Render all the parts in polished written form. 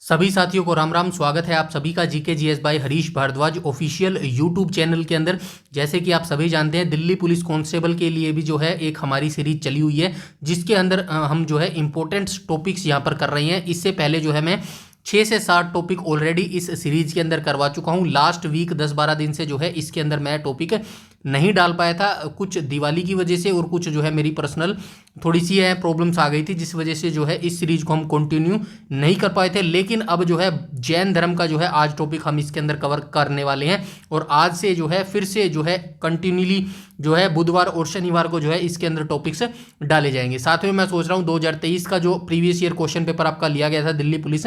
सभी साथियों को राम राम। स्वागत है आप सभी का GK GS by Harish Bhardwaj official YouTube channel के अंदर। जैसे कि आप सभी जानते हैं, दिल्ली पुलिस कांस्टेबल के लिए भी जो है एक हमारी सीरीज चली हुई है, जिसके अंदर हम जो है इंपॉर्टेंट टॉपिक्स यहाँ पर कर रहे हैं। इससे पहले जो है मैं 6 से 7 टॉपिक ऑलरेडी इस सीरीज के अंदर करवा चुका हूँ। लास्ट वीक 10-12 दिन से जो है इसके अंदर मैं टॉपिक नहीं डाल पाया था, कुछ दिवाली की वजह से और कुछ जो है मेरी पर्सनल थोड़ी सी है प्रॉब्लम्स आ गई थी, जिस वजह से जो है इस सीरीज को हम कंटिन्यू नहीं कर पाए थे। लेकिन अब जो है जैन धर्म का जो है आज टॉपिक हम इसके अंदर कवर करने वाले हैं, और आज से जो है फिर से जो है कंटिन्यूली जो है बुधवार और शनिवार को जो है इसके अंदर टॉपिक्स डाले जाएंगे। साथ में मैं सोच रहा हूँ 2023 का जो प्रीवियस ईयर क्वेश्चन पेपर आपका लिया गया था दिल्ली पुलिस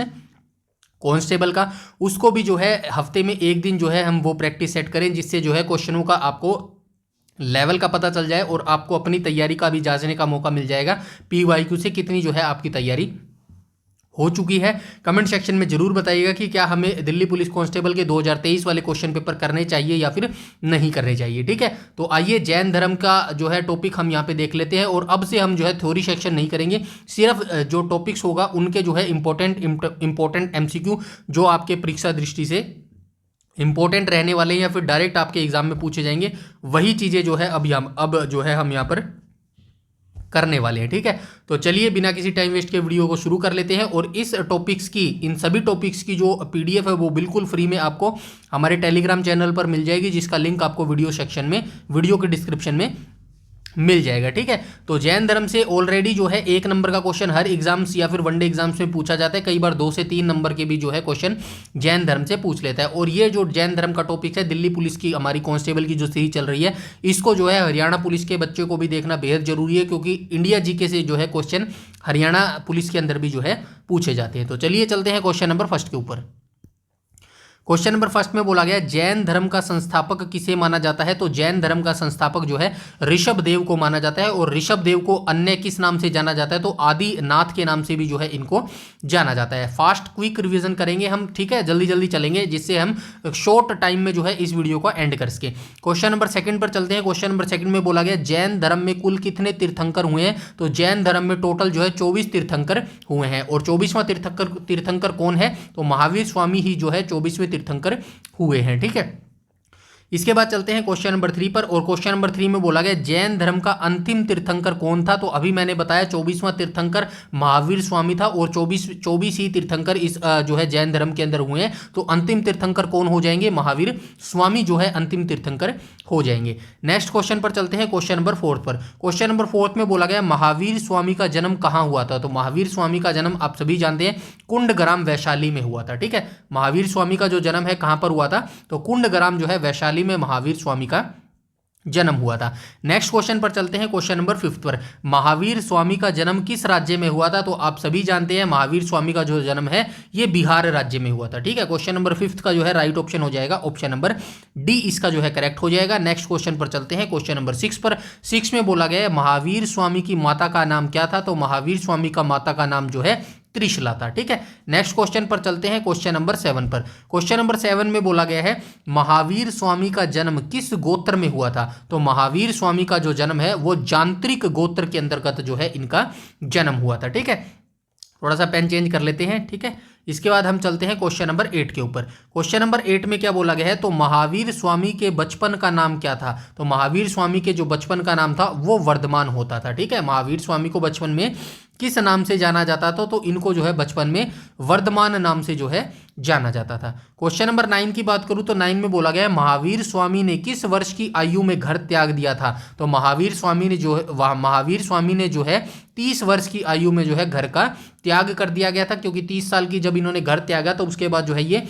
कांस्टेबल का, उसको भी जो है हफ्ते में एक दिन जो है हम वो प्रैक्टिस सेट करें, जिससे जो है क्वेश्चनों का आपको लेवल का पता चल जाए और आपको अपनी तैयारी का भी जांचने का मौका मिल जाएगा। पीवाईक्यू से कितनी जो है आपकी तैयारी हो चुकी है। कमेंट सेक्शन में जरूर बताइएगा कि क्या हमें दिल्ली पुलिस कांस्टेबल के 2023 वाले क्वेश्चन पेपर करने चाहिए या फिर नहीं करने चाहिए। ठीक है, तो आइए जैन धर्म का जो है टॉपिक हम यहाँ पे देख लेते हैं। और अब से हम जो है थ्योरी सेक्शन नहीं करेंगे, सिर्फ जो टॉपिक्स होगा उनके जो है इंपॉर्टेंट एमसीक्यू जो आपके परीक्षा दृष्टि से इंपॉर्टेंट रहने वाले हैं या फिर डायरेक्ट आपके एग्जाम में पूछे जाएंगे, वही चीज़ें जो है अब जो है हम यहाँ पर करने वाले हैं। ठीक है, तो चलिए बिना किसी टाइम वेस्ट के वीडियो को शुरू कर लेते हैं। और इस टॉपिक्स की, इन सभी टॉपिक्स की जो पीडीएफ है वो बिल्कुल फ्री में आपको हमारे टेलीग्राम चैनल पर मिल जाएगी, जिसका लिंक आपको वीडियो सेक्शन में, वीडियो के डिस्क्रिप्शन में मिल जाएगा। ठीक है, तो जैन धर्म से ऑलरेडी जो है 1 नंबर का क्वेश्चन हर एग्जाम्स या फिर वनडे एग्जाम्स में पूछा जाता है। कई बार 2 से 3 नंबर के भी जो है क्वेश्चन जैन धर्म से पूछ लेता है। और ये जो जैन धर्म का टॉपिक है, दिल्ली पुलिस की हमारी कांस्टेबल की जो सीरीज चल रही है, इसको जो है हरियाणा पुलिस के बच्चों को भी देखना बेहद जरूरी है, क्योंकि इंडिया जीके से जो है क्वेश्चन हरियाणा पुलिस के अंदर भी जो है पूछे जाते हैं। तो चलिए चलते हैं क्वेश्चन नंबर फर्स्ट के ऊपर। क्वेश्चन नंबर फर्स्ट में बोला गया जैन धर्म का संस्थापक किसे माना जाता है। तो जैन धर्म का संस्थापक जो है ऋषभ देव को माना जाता है। और ऋषभ देव को अन्य किस नाम से जाना जाता है, तो आदिनाथ के नाम से भी जो है इनको जाना जाता है। फास्ट क्विक रिवीजन करेंगे हम, ठीक है, जल्दी जल्दी चलेंगे, जिससे हम शॉर्ट टाइम में जो है इस वीडियो को एंड कर सके। क्वेश्चन नंबर सेकंड पर चलते हैं। क्वेश्चन नंबर सेकंड में बोला गया जैन धर्म में कुल कितने तीर्थंकर हुए हैं। तो जैन धर्म में टोटल जो है 24 तीर्थंकर हुए हैं। और 24वां तीर्थंकर कौन है, तो महावीर स्वामी ही जो है 24वें तीर्थंकर हुए हैं। ठीक है, इसके बाद चलते हैं क्वेश्चन नंबर 3 पर। और क्वेश्चन नंबर 3 में बोला गया जैन धर्म का अंतिम तीर्थंकर कौन था। तो अभी मैंने बताया 24वां तीर्थंकर महावीर स्वामी था, और 24 ही तीर्थंकर इस जो है जैन धर्म के अंदर हुए हैं। तो अंतिम तीर्थंकर कौन हो जाएंगे, महावीर स्वामी जो है अंतिम तीर्थंकर हो जाएंगे। नेक्स्ट क्वेश्चन पर चलते हैं, क्वेश्चन नंबर 4 पर। क्वेश्चन नंबर 4 में बोला गया महावीर स्वामी का जन्म कहाँ हुआ था। तो महावीर स्वामी का जन्म आप सभी जानते हैं कुंडग्राम वैशाली में हुआ था। ठीक है, महावीर स्वामी का जो जन्म है कहाँ पर हुआ था, तो कुंडग्राम जो है वैशाली में महावीर स्वामी का जन्म हुआ था। नेक्स्ट क्वेश्चन पर चलते हैं, क्वेश्चन नंबर 5 पर। महावीर स्वामी का जन्म किस राज्य में हुआ था। तो आप सभी जानते हैं महावीर स्वामी का जो जन्म है ये बिहार राज्य में हुआ था। ठीक है, क्वेश्चन नंबर 5 का जो है राइट ऑप्शन हो जाएगा ऑप्शन नंबर डी, इसका जो है करेक्ट हो जाएगा। नेक्स्ट क्वेश्चन पर चलते हैं, क्वेश्चन नंबर 6 पर। 6 में बोला गया महावीर स्वामी की माता का नाम क्या था। तो महावीर स्वामी का माता का नाम जो है त्रिशला था। ठीक है, नेक्स्ट क्वेश्चन पर चलते हैं, क्वेश्चन नंबर 7 पर। क्वेश्चन नंबर 7 में बोला गया है महावीर स्वामी का जन्म किस गोत्र में हुआ था। तो महावीर स्वामी का जो जन्म है वो जांत्रिक गोत्र के अंतर्गत जो है इनका जन्म हुआ था। ठीक है, थोड़ा सा पेन चेंज कर लेते हैं। ठीक है, इसके बाद हम चलते हैं क्वेश्चन नंबर 8 के ऊपर। क्वेश्चन नंबर 8 में क्या बोला गया है, तो महावीर स्वामी के बचपन का नाम क्या था। तो महावीर स्वामी के जो बचपन का नाम था वो वर्धमान होता था। ठीक है, महावीर स्वामी को बचपन में किस नाम से जाना जाता था, तो इनको जो है बचपन में वर्धमान नाम से जो है जाना जाता था। क्वेश्चन नंबर 9 की बात करूं तो 9 में बोला गया है महावीर स्वामी ने किस वर्ष की आयु में घर त्याग दिया था। तो महावीर स्वामी ने जो है 30 वर्ष की आयु में जो है घर का त्याग कर दिया गया था, क्योंकि 30 साल की जब इन्होंने घर त्यागा तो उसके बाद जो है ये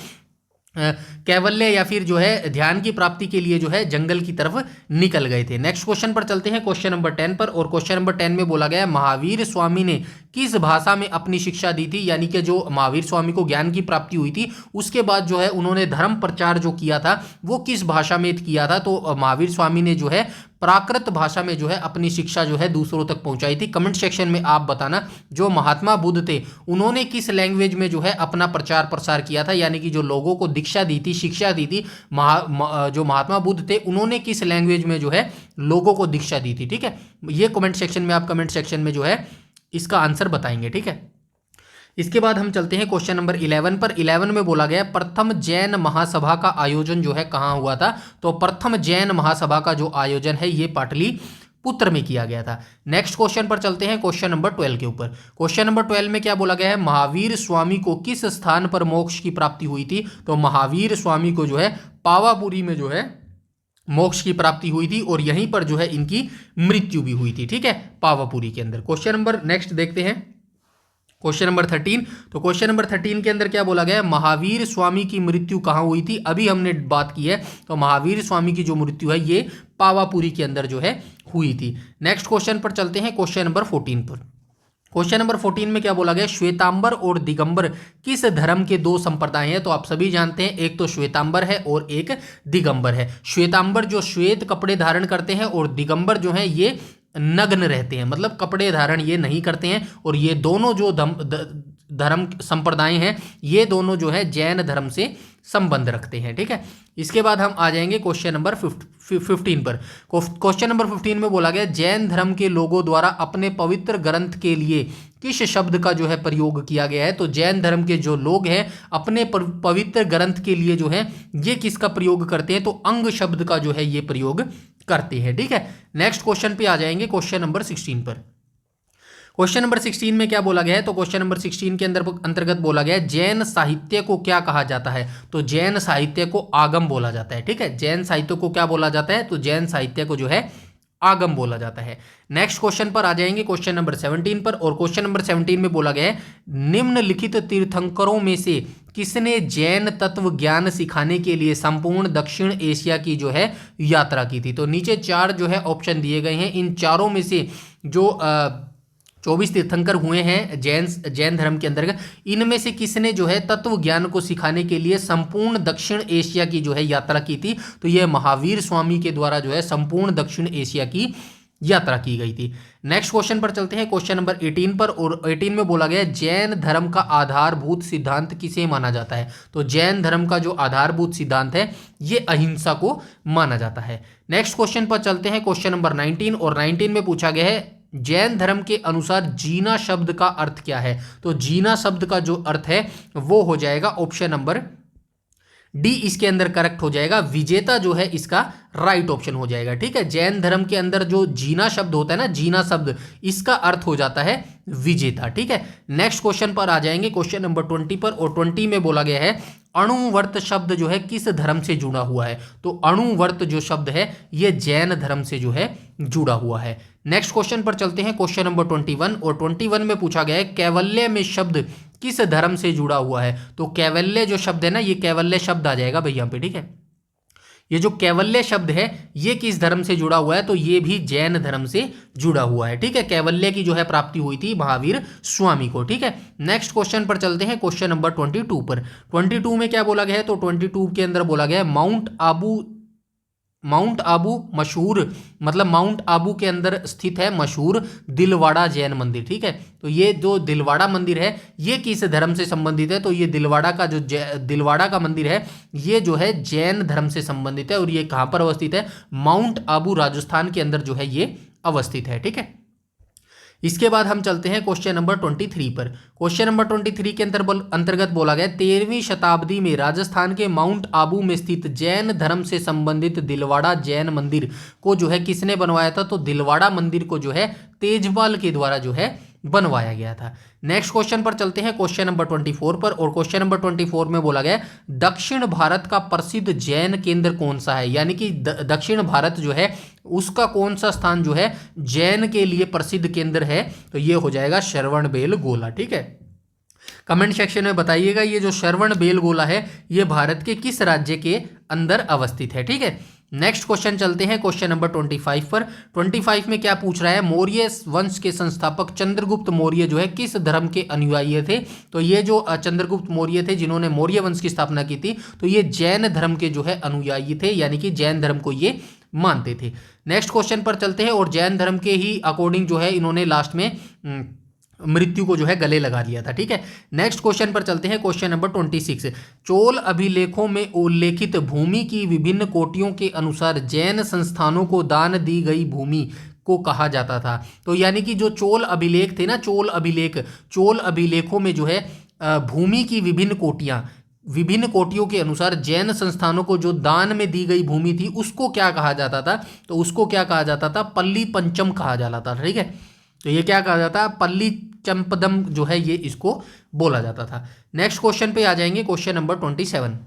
कैवल्य या फिर जो है ध्यान की प्राप्ति के लिए जो है जंगल की तरफ निकल गए थे। नेक्स्ट क्वेश्चन पर चलते हैं, क्वेश्चन नंबर 10 पर। और क्वेश्चन नंबर 10 में बोला गया महावीर स्वामी ने किस भाषा में अपनी शिक्षा दी थी। यानी कि जो महावीर स्वामी को ज्ञान की प्राप्ति हुई थी उसके बाद जो है उन्होंने धर्म प्रचार जो किया था वो किस भाषा में किया था। तो महावीर स्वामी ने जो है प्राकृत भाषा में जो है अपनी शिक्षा जो है दूसरों तक पहुंचाई थी। कमेंट सेक्शन में आप बताना जो महात्मा बुद्ध थे उन्होंने किस लैंग्वेज में जो है अपना प्रचार प्रसार किया था, यानी कि जो लोगों को दीक्षा दी थी, शिक्षा दी थी, जो महात्मा बुद्ध थे उन्होंने किस लैंग्वेज में जो है लोगों को दीक्षा दी थी। ठीक है, ये कमेंट सेक्शन में आप कमेंट सेक्शन में जो है इसका आंसर बताएंगे। ठीक है, इसके बाद हम चलते हैं क्वेश्चन नंबर 11 पर। 11 में बोला गया प्रथम जैन महासभा का आयोजन जो है कहाँ हुआ था? तो प्रथम जैन महासभा का जो आयोजन है ये पाटलिपुत्र में किया गया था। नेक्स्ट क्वेश्चन पर चलते हैं, क्वेश्चन नंबर 12 के ऊपर। क्वेश्चन नंबर 12 में क्या बोला गया है? महावीर स्वामी को किस स्थान पर मोक्ष की प्राप्ति हुई थी? तो महावीर स्वामी को जो है पावापुरी में जो है मोक्ष की प्राप्ति हुई थी और यहीं पर जो है इनकी मृत्यु भी हुई थी, ठीक है, पावापुरी के अंदर। क्वेश्चन नंबर नेक्स्ट देखते हैं, क्वेश्चन नंबर 13। तो क्वेश्चन नंबर 13 के अंदर क्या बोला गया है? महावीर स्वामी की मृत्यु कहाँ हुई थी? अभी हमने बात की है, तो महावीर स्वामी की जो मृत्यु है ये पावापुरी के अंदर जो है हुई थी। नेक्स्ट क्वेश्चन पर चलते हैं, क्वेश्चन नंबर 14 पर। क्वेश्चन नंबर 14 में क्या बोला गया? श्वेतांबर और दिगंबर किस धर्म के दो संप्रदाय हैं? तो आप सभी जानते हैं, एक तो श्वेतांबर है और एक दिगंबर है। श्वेतांबर जो श्वेत कपड़े धारण करते हैं और दिगंबर जो है ये नग्न रहते हैं, मतलब कपड़े धारण ये नहीं करते हैं। और ये दोनों जो धर्म संप्रदाय हैं ये दोनों जो है जैन धर्म से संबंध रखते हैं, ठीक है। इसके बाद हम आ जाएंगे क्वेश्चन नंबर 15 पर। क्वेश्चन नंबर 15 में बोला गया जैन धर्म के लोगों द्वारा अपने पवित्र ग्रंथ के लिए किस शब्द का जो है प्रयोग किया गया है? तो जैन धर्म के जो लोग हैं अपने पवित्र ग्रंथ के लिए जो है ये किसका प्रयोग करते हैं? तो अंग शब्द का जो है ये प्रयोग करते हैं, ठीक है। नेक्स्ट क्वेश्चन पे आ जाएंगे, क्वेश्चन नंबर 16 पर। क्वेश्चन नंबर 16 में क्या बोला गया है? तो क्वेश्चन नंबर 16 के अंतर्गत बोला गया है जैन साहित्य को क्या कहा जाता है? तो जैन साहित्य को आगम बोला जाता है, ठीक है। जैन साहित्य को क्या बोला जाता है? तो जैन साहित्य को जो है आगम बोला जाता है। नेक्स्ट क्वेश्चन पर आ जाएंगे, क्वेश्चन नंबर 17 पर। और क्वेश्चन नंबर 17 में बोला गया है निम्नलिखित तीर्थंकरों में से किसने जैन तत्व ज्ञान सिखाने के लिए संपूर्ण दक्षिण एशिया की जो है यात्रा की थी? तो नीचे 4 जो है ऑप्शन दिए गए हैं, इन चारों में से जो 24 तीर्थंकर हुए हैं जैन धर्म के अंतर्गत, इनमें से किसने जो है तत्व ज्ञान को सिखाने के लिए संपूर्ण दक्षिण एशिया की जो है यात्रा की थी? तो यह महावीर स्वामी के द्वारा जो है संपूर्ण दक्षिण एशिया की यात्रा की गई थी। नेक्स्ट क्वेश्चन पर चलते हैं, क्वेश्चन नंबर 18 पर। और 18 में बोला गया जैन धर्म का आधारभूत सिद्धांत किसे माना जाता है? तो जैन धर्म का जो आधारभूत सिद्धांत है ये अहिंसा को माना जाता है। नेक्स्ट क्वेश्चन पर चलते हैं, क्वेश्चन नंबर 19। और 19 में पूछा गया है जैन धर्म के अनुसार जीना शब्द का अर्थ क्या है? तो जीना शब्द का जो अर्थ है वो हो जाएगा ऑप्शन नंबर डी, इसके अंदर करेक्ट हो जाएगा। विजेता जो है इसका राइट ऑप्शन हो जाएगा, ठीक है। जैन धर्म के अंदर जो जीना शब्द होता है ना, जीना शब्द, इसका अर्थ हो जाता है विजेता, ठीक है। नेक्स्ट क्वेश्चन पर आ जाएंगे, क्वेश्चन नंबर 20 पर। और 20 में बोला गया है अणुवर्त शब्द जो है किस धर्म से जुड़ा हुआ है? तो अणुवर्त जो शब्द है ये जैन धर्म से जो है जुड़ा हुआ है। नेक्स्ट क्वेश्चन पर चलते हैं, क्वेश्चन नंबर 21। और 21 में पूछा गया है कैवल्य में शब्द किस धर्म से जुड़ा हुआ है? तो कैवल्य जो शब्द है ना, ये कैवल्य शब्द आ जाएगा भाई यहाँ पे, ठीक है। ये जो कैवल्य शब्द है ये किस धर्म से जुड़ा हुआ है? तो ये भी जैन धर्म से जुड़ा हुआ है, ठीक है। कैवल्य की जो है प्राप्ति हुई थी महावीर स्वामी को, ठीक है। नेक्स्ट क्वेश्चन पर चलते हैं, क्वेश्चन नंबर 22 पर। 22 में क्या बोला गया है? तो 22 के अंदर बोला गया है माउंट आबू मशहूर, मतलब माउंट आबू के अंदर स्थित है मशहूर दिलवाड़ा जैन मंदिर, ठीक है। तो ये जो दिलवाड़ा मंदिर है ये किस धर्म से संबंधित है? तो ये दिलवाड़ा का जो दिलवाड़ा का मंदिर है ये जो है जैन धर्म से संबंधित है। और ये कहाँ पर अवस्थित है? माउंट आबू राजस्थान के अंदर जो है ये अवस्थित है, ठीक है। इसके बाद हम चलते हैं क्वेश्चन नंबर 23 पर। क्वेश्चन नंबर 23 के अंतर्गत बोला गया 13वीं शताब्दी में राजस्थान के माउंट आबू में स्थित जैन धर्म से संबंधित दिलवाड़ा जैन मंदिर को जो है किसने बनवाया था? तो दिलवाड़ा मंदिर को जो है तेजपाल के द्वारा जो है बनवाया गया था। नेक्स्ट क्वेश्चन पर चलते हैं, क्वेश्चन नंबर 24 पर। और क्वेश्चन नंबर 24 में बोला गया दक्षिण भारत का प्रसिद्ध जैन केंद्र कौन सा है? यानी कि दक्षिण भारत जो है उसका कौन सा स्थान जो है जैन के लिए प्रसिद्ध केंद्र है? तो ये हो जाएगा श्रवणबेलगोला, ठीक है। कमेंट सेक्शन में बताइएगा ये जो श्रवणबेलगोला है ये भारत के किस राज्य के अंदर अवस्थित है, ठीक है। नेक्स्ट क्वेश्चन चलते हैं, क्वेश्चन नंबर 25 पर। 25 में क्या पूछ रहा है? मौर्य वंश के संस्थापक चंद्रगुप्त मौर्य जो है किस धर्म के अनुयायी थे? तो ये जो चंद्रगुप्त मौर्य थे जिन्होंने मौर्य वंश की स्थापना की थी तो ये जैन धर्म के जो है अनुयायी थे, यानी कि जैन धर्म को ये मानते थे। नेक्स्ट क्वेश्चन पर चलते हैं। और जैन धर्म के ही अकॉर्डिंग जो है इन्होंने लास्ट में मृत्यु को जो है गले लगा लिया था, ठीक है। नेक्स्ट क्वेश्चन पर चलते हैं, क्वेश्चन नंबर 26। चोल अभिलेखों में उल्लेखित भूमि की विभिन्न कोटियों के अनुसार जैन संस्थानों को दान दी गई भूमि को कहा जाता था। तो यानी कि जो चोल अभिलेख थे ना, चोल अभिलेखों में जो है भूमि की विभिन्न कोटियों के अनुसार जैन संस्थानों को जो दान में दी गई भूमि थी उसको क्या कहा जाता था, तो उसको क्या कहा जाता था, पल्ली पंचम कहा जाता था। ठीक है, तो ये क्या कहा जाता है, पल्ली चंपदम जो है ये इसको बोला जाता था। नेक्स्ट क्वेश्चन पे आ जाएंगे, क्वेश्चन नंबर 27।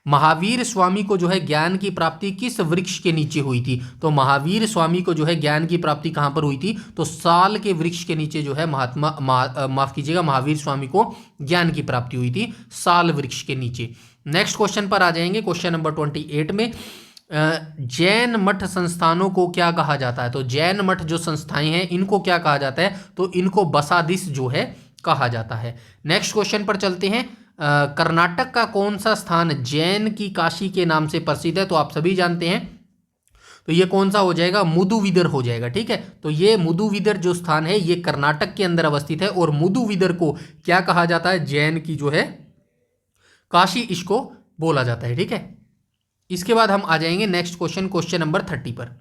महावीर स्वामी को जो है ज्ञान की प्राप्ति किस वृक्ष के नीचे हुई थी? तो महावीर स्वामी को जो है ज्ञान की प्राप्ति कहां पर हुई थी? तो साल के वृक्ष के नीचे जो है महावीर स्वामी को ज्ञान की प्राप्ति हुई थी, साल वृक्ष के नीचे। नेक्स्ट क्वेश्चन पर आ जाएंगे, क्वेश्चन नंबर 28 में जैन मठ संस्थानों को क्या कहा जाता है? तो जैन मठ जो संस्थाएं हैं इनको क्या कहा जाता है? तो इनको बसादिस जो है कहा जाता है। नेक्स्ट क्वेश्चन पर चलते हैं, कर्नाटक का कौन सा स्थान जैन की काशी के नाम से प्रसिद्ध है? तो आप सभी जानते हैं, तो ये कौन सा हो जाएगा? मुदुविदर हो जाएगा। ठीक है, तो ये मुदुविदर जो स्थान है ये कर्नाटक के अंदर अवस्थित है और मुदुविदर को क्या कहा जाता है? जैन की जो है काशी इसको बोला जाता है। ठीक है, इसके बाद हम आ जाएंगे नेक्स्ट क्वेश्चन, क्वेश्चन नंबर 30 पर।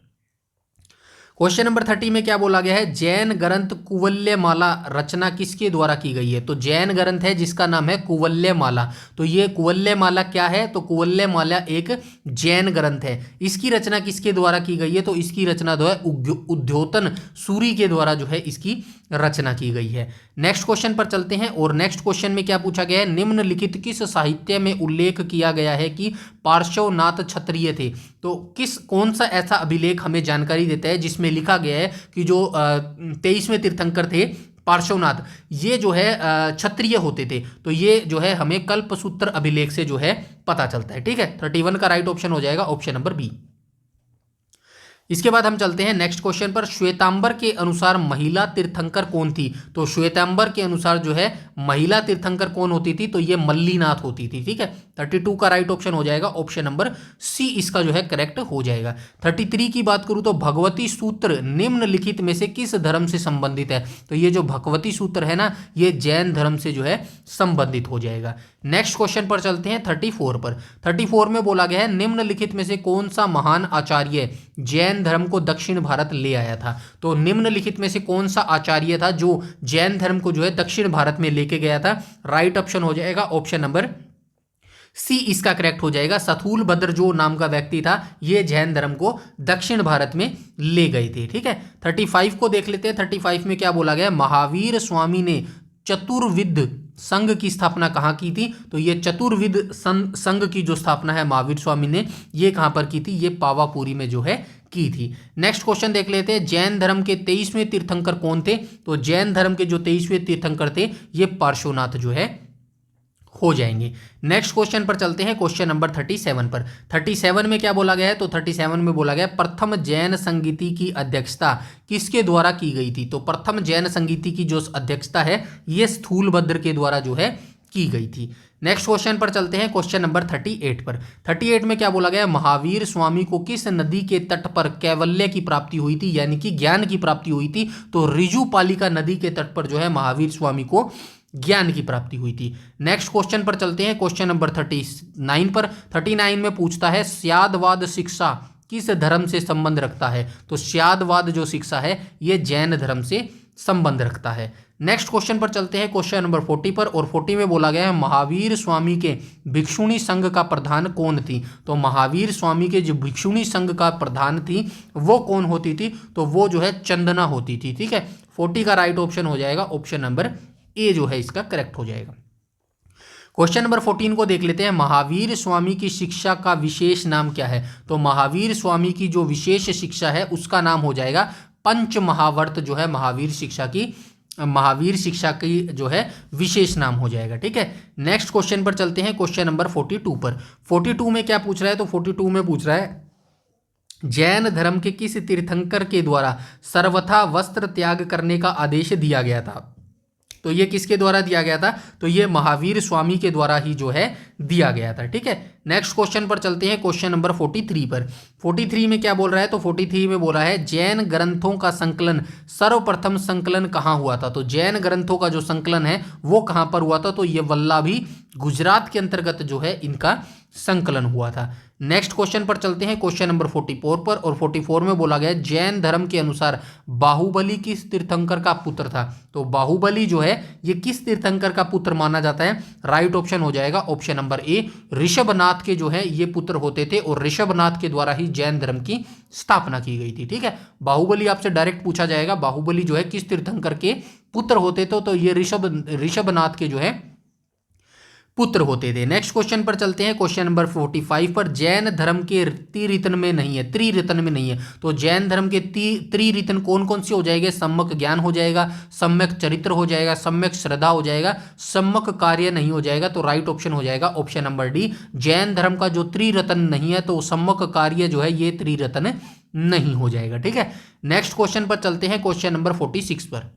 क्वेश्चन नंबर 30 में क्या बोला गया है? जैन ग्रंथ कुवल्यमाला रचना किसके द्वारा की गई है? तो जैन ग्रंथ है जिसका नाम है कुवल्यमाला। तो ये कुवल्यमाला क्या है? तो कुवल्यमाला एक जैन ग्रंथ है। इसकी रचना किसके द्वारा की गई है? तो इसकी रचना जो है उद्योतन सूरी के द्वारा जो है इसकी रचना की गई है। नेक्स्ट क्वेश्चन पर चलते हैं और नेक्स्ट क्वेश्चन में क्या पूछा गया है? निम्नलिखित किस साहित्य में उल्लेख किया गया है कि पार्श्वनाथ क्षत्रिय थे? तो कौन सा ऐसा अभिलेख हमें जानकारी देता है जिसमें लिखा गया है कि जो 23वें तीर्थंकर थे पार्श्वनाथ, ये जो है क्षत्रिय होते थे? तो ये जो है हमें कल्पसूत्र अभिलेख से जो है पता चलता है। ठीक है, 31 का राइट ऑप्शन हो जाएगा ऑप्शन नंबर बी। इसके बाद हम चलते हैं नेक्स्ट क्वेश्चन पर। श्वेतांबर के अनुसार महिला तीर्थंकर कौन थी? तो श्वेतांबर के अनुसार जो है महिला तीर्थंकर कौन होती थी? तो ये मल्लीनाथ होती थी। ठीक है, 32 का राइट ऑप्शन हो जाएगा ऑप्शन नंबर सी, इसका जो है करेक्ट हो जाएगा। 33 की बात करूं तो भगवती सूत्र निम्नलिखित में से किस धर्म से संबंधित है? तो ये जो भगवती सूत्र है ना, ये जैन धर्म से जो है संबंधित हो जाएगा। नेक्स्ट क्वेश्चन पर चलते हैं 34 पर। 34 में बोला गया है निम्नलिखित में से कौन सा महान आचार्य जैन धर्म को दक्षिण भारत ले आया था? तो निम्नलिखित में से कौन सा आचार्य था जो जैन धर्म को जो है दक्षिण भारत में लेके गया था? राइट ऑप्शन हो जाएगा ऑप्शन नंबर सी, इसका करेक्ट हो जाएगा। स्थूलभद्र जो नाम का व्यक्ति था ये जैन धर्म को दक्षिण भारत में ले गए थे। ठीक है, 35 को देख लेते हैं। 35 में क्या बोला गया? महावीर स्वामी ने चतुर्विद संघ की स्थापना कहाँ की थी? तो ये चतुर्विद संघ की जो स्थापना है महावीर स्वामी ने ये कहाँ पर की थी? ये पावापुरी में जो है की थी। नेक्स्ट क्वेश्चन देख लेते हैं, जैन धर्म के 23वें तीर्थंकर कौन थे? तो जैन धर्म के जो 23वें तीर्थंकर थे ये पार्श्वनाथ जो है हो जाएंगे। नेक्स्ट क्वेश्चन पर चलते हैं, क्वेश्चन नंबर 37 पर। 37 में क्या बोला गया है? तो 37 में बोला गया प्रथम जैन संगीति की अध्यक्षता किसके द्वारा की गई थी? तो प्रथम जैन संगीति की जो अध्यक्षता है ये स्थूलभद्र के द्वारा जो है की गई थी। नेक्स्ट क्वेश्चन पर चलते हैं, क्वेश्चन नंबर 38 पर। 38 में क्या बोला गया? महावीर स्वामी को किस नदी के तट पर कैवल्य की प्राप्ति हुई थी, यानी कि ज्ञान की प्राप्ति हुई थी? तो रिजुपालिका नदी के तट पर जो है महावीर स्वामी को ज्ञान की प्राप्ति हुई थी। नेक्स्ट क्वेश्चन पर चलते हैं, क्वेश्चन नंबर 39 पर। 39 में पूछता है स्यादवाद शिक्षा किस धर्म से संबंध रखता है? तो स्यादवाद जो शिक्षा है ये जैन धर्म से संबंध रखता है। नेक्स्ट क्वेश्चन पर चलते हैं, क्वेश्चन नंबर 40 पर। और 40 में बोला गया है महावीर स्वामी के भिक्षुणी संघ का प्रधान कौन थी? तो महावीर स्वामी के जो भिक्षुणी संघ का प्रधान थी वो कौन होती थी? तो वो जो है चंदना होती थी। ठीक है, 40 का राइट ऑप्शन हो जाएगा ऑप्शन नंबर ए जो है इसका करेक्ट हो जाएगा। क्वेश्चन नंबर 14 को देख लेते हैं, महावीर स्वामी की शिक्षा का विशेष नाम क्या है? तो महावीर स्वामी की जो विशेष शिक्षा है उसका नाम हो जाएगा पंच महावर्त जो है महावीर शिक्षा की जो है विशेष नाम हो जाएगा। ठीक है, नेक्स्ट क्वेश्चन पर चलते हैं, क्वेश्चन नंबर 42 पर। 42 में क्या पूछ रहा है? तो 42 में पूछ रहा है जैन धर्म के किस तीर्थंकर के द्वारा सर्वथा वस्त्र त्याग करने का आदेश दिया गया था? तो ये किसके द्वारा दिया गया था? तो ये महावीर स्वामी के द्वारा ही जो है दिया गया था। ठीक है, नेक्स्ट क्वेश्चन पर चलते हैं, क्वेश्चन नंबर 43 पर। 43 में क्या बोल रहा है, तो 43 में बोला है जैन ग्रंथों का संकलन, सर्वप्रथम संकलन कहाँ हुआ था। तो जैन ग्रंथों का जो संकलन है वो कहाँ पर हुआ था, तो ये वल्लाभी गुजरात के अंतर्गत जो है इनका संकलन हुआ था। नेक्स्ट क्वेश्चन पर चलते हैं, क्वेश्चन नंबर 44 पर। और 44 में बोला गया जैन धर्म के अनुसार बाहुबली किस तीर्थंकर का पुत्र था। तो बाहुबली जो है ये किस तीर्थंकर का पुत्र माना जाता है। राइट ऑप्शन हो जाएगा ऑप्शन नंबर ए, ऋषभनाथ के जो है ये पुत्र होते थे और ऋषभनाथ के द्वारा ही जैन धर्म की स्थापना की गई थी। ठीक है, बाहुबली आपसे डायरेक्ट पूछा जाएगा, बाहुबली जो है किस तीर्थंकर के पुत्र होते थे, तो ये ऋषभनाथ के जो है पुत्र होते थे। नेक्स्ट क्वेश्चन पर चलते हैं, क्वेश्चन नंबर 45 पर। जैन धर्म के त्रिरत्न में नहीं है, त्रिरत्न में नहीं है, तो जैन धर्म के त्रिरत्न कौन कौन से हो जाएंगे। सम्यक ज्ञान हो जाएगा, सम्यक चरित्र हो जाएगा, सम्यक श्रद्धा हो जाएगा, सम्यक कार्य नहीं हो जाएगा। तो राइट ऑप्शन हो जाएगा ऑप्शन नंबर डी, जैन धर्म का जो त्रिरत्न नहीं है तो सम्यक कार्य जो है ये त्रिरत्न नहीं हो जाएगा। ठीक है, नेक्स्ट क्वेश्चन पर चलते हैं, क्वेश्चन नंबर 46 पर।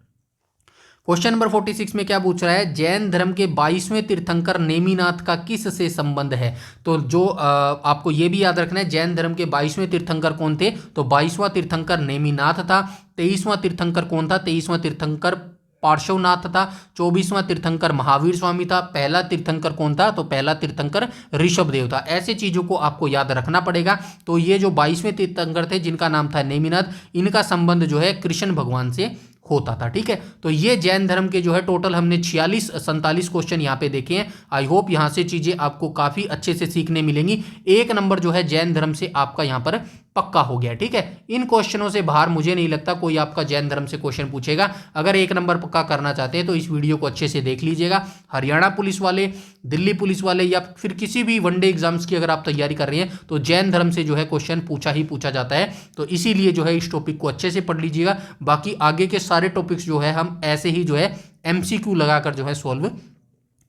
क्वेश्चन नंबर 46 में क्या पूछ रहा है, जैन धर्म के 22वें तीर्थंकर नेमिनाथ का किस से संबंध है। तो जो आपको ये भी याद रखना है, जैन धर्म के 22वें तीर्थंकर कौन थे, तो 22वां तीर्थंकर नेमिनाथ था। 23वां तीर्थंकर कौन था, 23वां तीर्थंकर पार्श्वनाथ था। 24वां तीर्थंकर महावीर स्वामी था। पहला तीर्थंकर कौन था, तो पहला तीर्थंकर ऋषभदेव था। ऐसे चीजों को आपको याद रखना पड़ेगा। तो ये जो 22वें तीर्थंकर थे जिनका नाम था नेमिनाथ, इनका संबंध जो है कृष्ण भगवान से होता था। ठीक है, तो ये जैन धर्म के जो है टोटल हमने 46-47 क्वेश्चन यहाँ पे देखे हैं। आई होप यहाँ से चीजें आपको काफी अच्छे से सीखने मिलेंगी। एक नंबर जो है जैन धर्म से आपका यहाँ पर पक्का हो गया। ठीक है, इन क्वेश्चनों से बाहर मुझे नहीं लगता कोई आपका जैन धर्म से क्वेश्चन पूछेगा। अगर एक नंबर पक्का करना चाहते हैं तो इस वीडियो को अच्छे से देख लीजिएगा। हरियाणा पुलिस वाले, दिल्ली पुलिस वाले या फिर किसी भी वनडे एग्जाम्स की अगर आप तैयारी कर रहे हैं तो जैन धर्म से जो है क्वेश्चन पूछा ही पूछा जाता है। तो इसीलिए जो है इस टॉपिक को अच्छे से पढ़ लीजिएगा। बाकी आगे के सारे टॉपिक्स जो है हम ऐसे ही जो है MCQ लगाकर जो है सॉल्व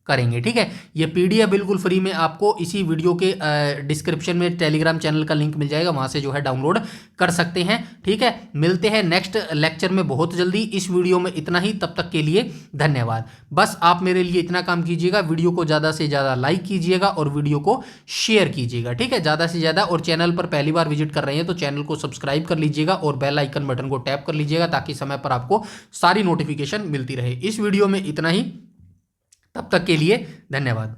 करेंगे। ठीक है, ये PDF बिल्कुल फ्री में आपको इसी वीडियो के डिस्क्रिप्शन में टेलीग्राम चैनल का लिंक मिल जाएगा, वहां से जो है डाउनलोड कर सकते हैं। ठीक है, मिलते हैं नेक्स्ट लेक्चर में बहुत जल्दी। इस वीडियो में इतना ही, तब तक के लिए धन्यवाद। बस आप मेरे लिए इतना काम कीजिएगा, वीडियो को ज़्यादा से ज़्यादा लाइक कीजिएगा और वीडियो को शेयर कीजिएगा। ठीक है, ज़्यादा से ज़्यादा। और चैनल पर पहली बार विजिट कर रहे हैं तो चैनल को सब्सक्राइब कर लीजिएगा और बेल आइकन बटन को टैप कर लीजिएगा ताकि समय पर आपको सारी नोटिफिकेशन मिलती रहे। इस वीडियो में इतना ही, तब तक के लिए धन्यवाद।